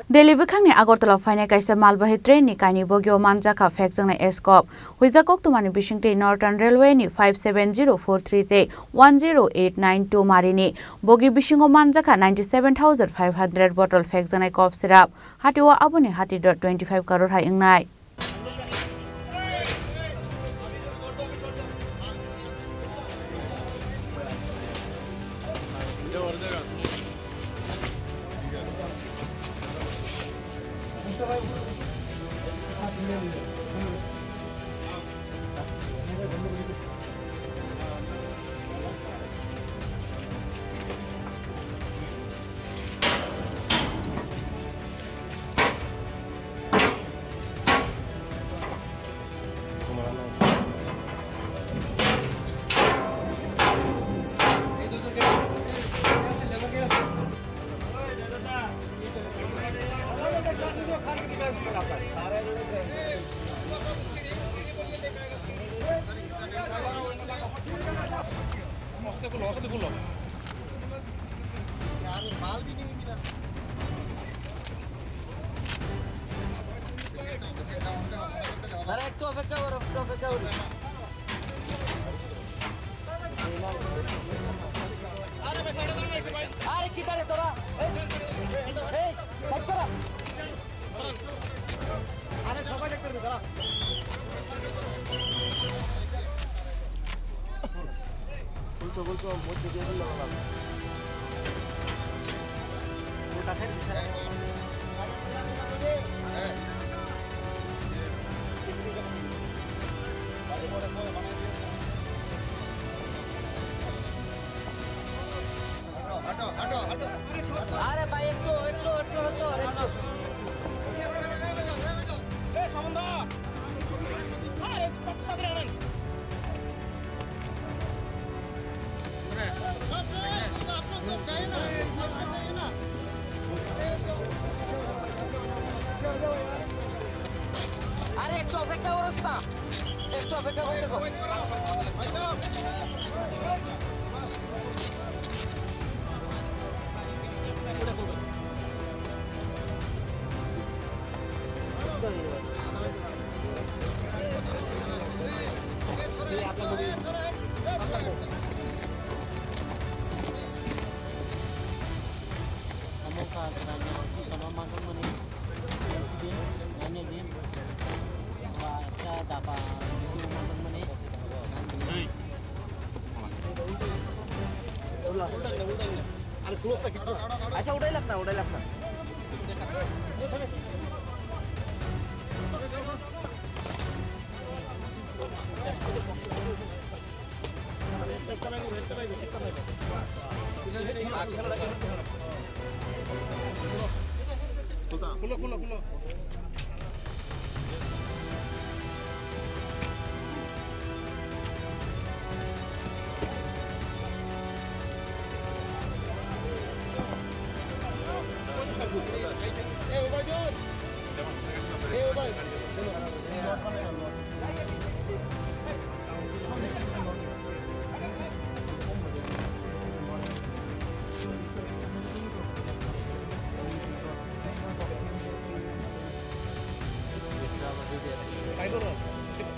Delhi Bwkhakni Agartala Phainai Kaisa Malbahi train ni Kainwi Bisingo Manjakha Phekjaknai Eskof Hoijak Koktwma ni Bisingtwi Northern Railway ni 57043 te 10892 Marini Bogie Bisingo Manjakha 97,500 bottle Phekjaknai cough syrup Hatio Aboni Hatidhar 25 crore wngnai. अरे भाई एक तो अच्छा उड़ाई लगता खुलो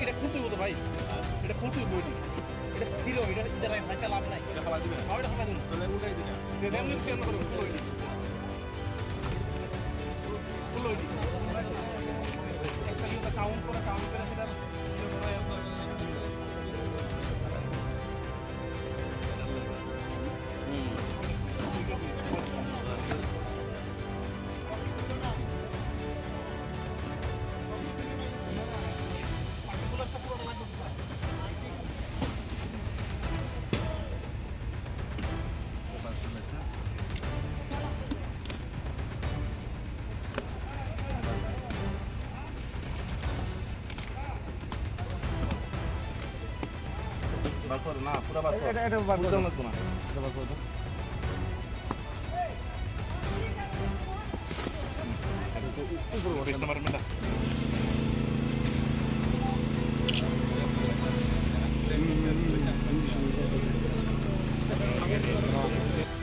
এটা খুলতে হতো ভাই, এটা খুলতে বইনি, এটা ছিল, এটা ইদার ভাইটা লাভ নাই, এটা খালা দিবেন, এটা খালা দিন, তাহলে উল্টাই দিন, যে এমনি চেঞ্জ করে খুলই একটা ইউটা কাউন্ট করে সেটা না পুরো বার করো, এটা বার করো না, এটা বার করো, এটা উপরে ওঠে তোমার মেটা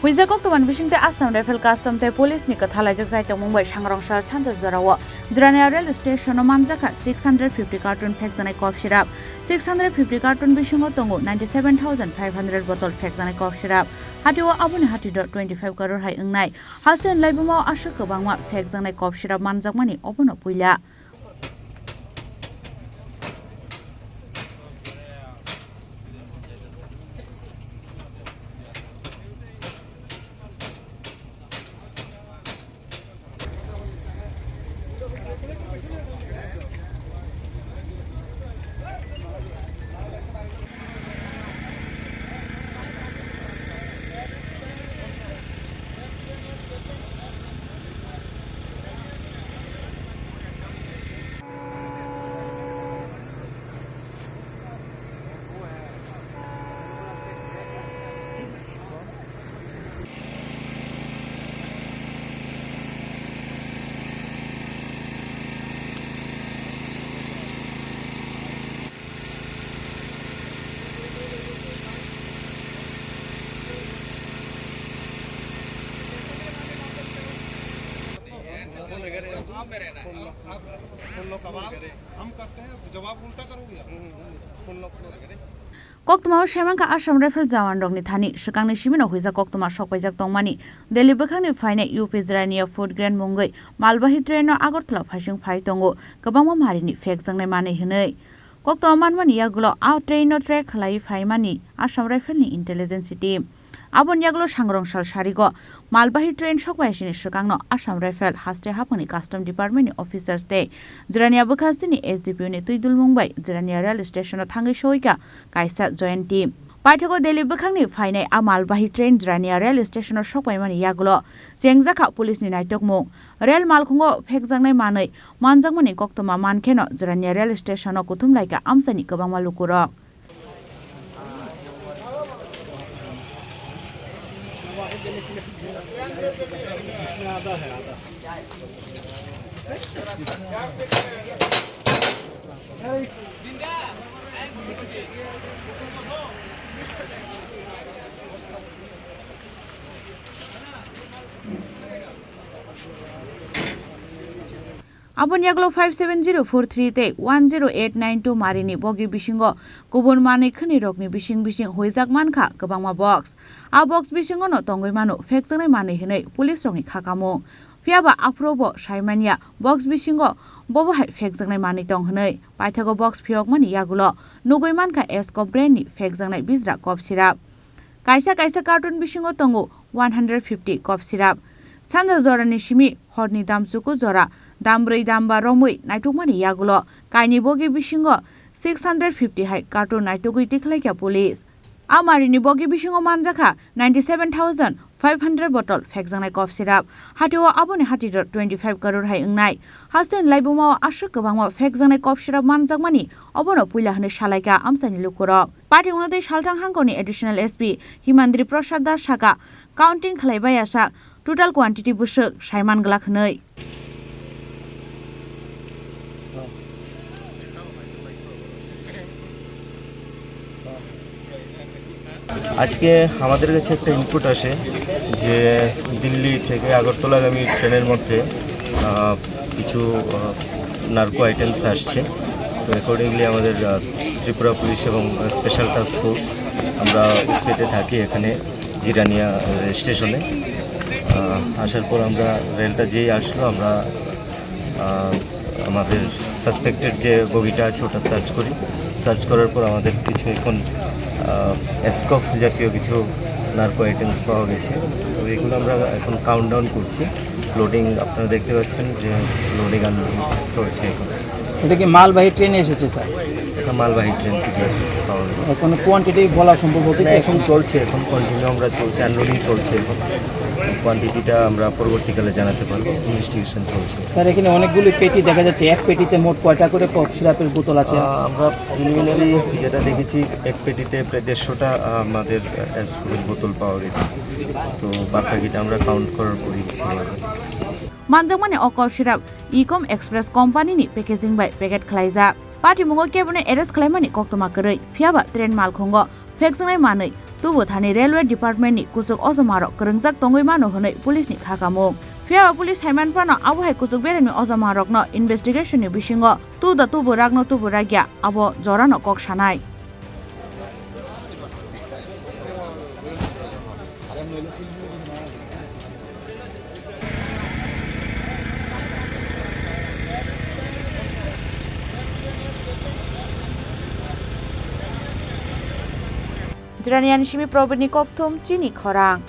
Hoijak Koktwma Bisingtwi Assam Rifle Custom te Police ni kathalajak jaitong Mumbai Sangrongshal Chanja Jorao Jirania Rail Station Manjakha 650 carton Phekjaknai cough syrup 650 carton Bisingo tongo 97,500 bottle Phekjaknai cough syrup Hatio Aboni Hatidhar 25 crore wngnai Hasten laibumao ashok kobangma Phekjaknai cough syrup manjakmani obono puila सवाल हम करते हैं जवाब उल्टा करोगे Koktwma Shemanka Assam Rifle Jawan Rokni Thani Shikangni Shimino Hoijak Koktwma Hoijak Tongmani Delhi Bwkhakni Phainai UP Jirania Food Grain Mungai Malbahi train no Agartala phasing phai tongo Kobangma Marini Phekjaknai manai hinai Koktwma manmani yagulo a train no track khlai phaimani Assam Rifle ni intelligence team Aboni yagulo sangrongshal sarigo Malbahi train shokbaisini shikangno Assam Rifle haste hapuni custom department ni officers te Jirania Bwkhakni SDPO ni tuidul Mumbai Jirania rail station no thangai shoika Kaisa joint team Paithoko Delhi Bwkhakni Phainai a Malbahi train Jirania rail station no shokbaimani yagulo Chengjakha police ni naitokmung rail malkhungo Phekjaknai manai manjakmani Koktwma mankheno Jirania rail station no kuthumlaika amsani kobangma lukurok Aboni yaglo 57043 te 10892 Marini Bogie Bisingo Kubun Mani Khani Rokni Bising Hoijak Mankha Kobangma box a box Bisingo no tongoi manu Phekjaknai mani hinai police rokni khakamo Piaba aprobo Saimania box Bisingo bobo hai Phekjaknai mani tong hinai Paithoko box phiok mani yagulo nugoi mankha Eskof brand ni Phekjaknai bijra cough syrup Kaisa carton Bisingo tongo 150 cough syrup Chanda Zora ni Shimi Horni Damchuku Zora Dambrei Damba Romui Naitukmani Yagulo Kainwi Bogie Bisingo 650 hai carton Naitugui Tiklaika police A Marini Bogie Bisingo Manjakha 97,500 bottle Phekjaknai cough syrup Hatio Aboni Hatidhar 25 crore wngnai Hasten laibumao ashok kobangma Phekjaknai cough syrup manjakmani obono puila hne shalaika amsani lukurok Party unodei Saltang Hangkoni additional SP Himandri Prasad Das Shaka counting khlaibai asa total quantity busuk Saiman glak hnai আজকে আমাদের কাছে একটা input আসে যে দিল্লি থেকে আগরতলাগামী ট্রেনের মধ্যে কিছু নার্কো আইটেমস আসছে তো অ্যাকর্ডিংলি আমাদের ত্রিপুরা পুলিশ এবং স্পেশাল টাস্ক ফোর্স আমরা উপস্থিত থাকি এখানে জিরানিয়া স্টেশনে আসার পর আমরা রেলটা যেই আসলো আমরা আমাদের সাসপেক্টেড যে বগিটা আছে ওটা সার্চ করার পর আমাদের কিছু এখন এসকফ জাতীয় কিছু নার্কো আইটেমস পাওয়া গেছে তো এগুলো আমরা এখন কাউন্টডাউন করছি লোডিং আপনারা দেখতে পাচ্ছেন যে লোডিং আনলোডিং চলছে এখন এটা কি মালবাহী ট্রেনে এসেছে স্যার এটা মালবাহী ট্রেন থেকে পাওয়া গেছে কোনো কোয়ান্টিটি বলা সম্ভব হবে এখন চলছে এখন কন্টিনিউ আমরা চলছে আনলোডিং চলছে এখন কোয়ান্টিটিটা আমরা পরবর্তীকালে জানাতে পারবো ইনভেস্টিগেশন চলছে স্যার এখানে অনেকগুলো পেটি দেখা যাচ্ছে এক পেটিতে মোট কয়টা করে কফ সিরাপের বোতল আছে আমরা প্রিলিমিনারি যেটা দেখেছি এক পেটিতে প্রায় 150টা আমাদের এসকফের বোতল পাওয়া গেছে তো বাকিটা আমরা কাউন্ট করার পরই Manjakmani Okov Syrup Ecom Express Company ni packaging by packet khlaijak Party mungo kebone arrest khlaimani Koktwma koroi phiaba train malkhungo Phekjaknai manui tubo thani railway department ni kusuk ojomaro krengjak tongoi mano honoi police ni khakamung Fiaba police haiman pano abo hai kusuk beremi ojomarok no investigation ni bisingo tubo ragno tubo ragya abo jorano kok sanai Jirania ni simi probini Koktwma Chini Khorang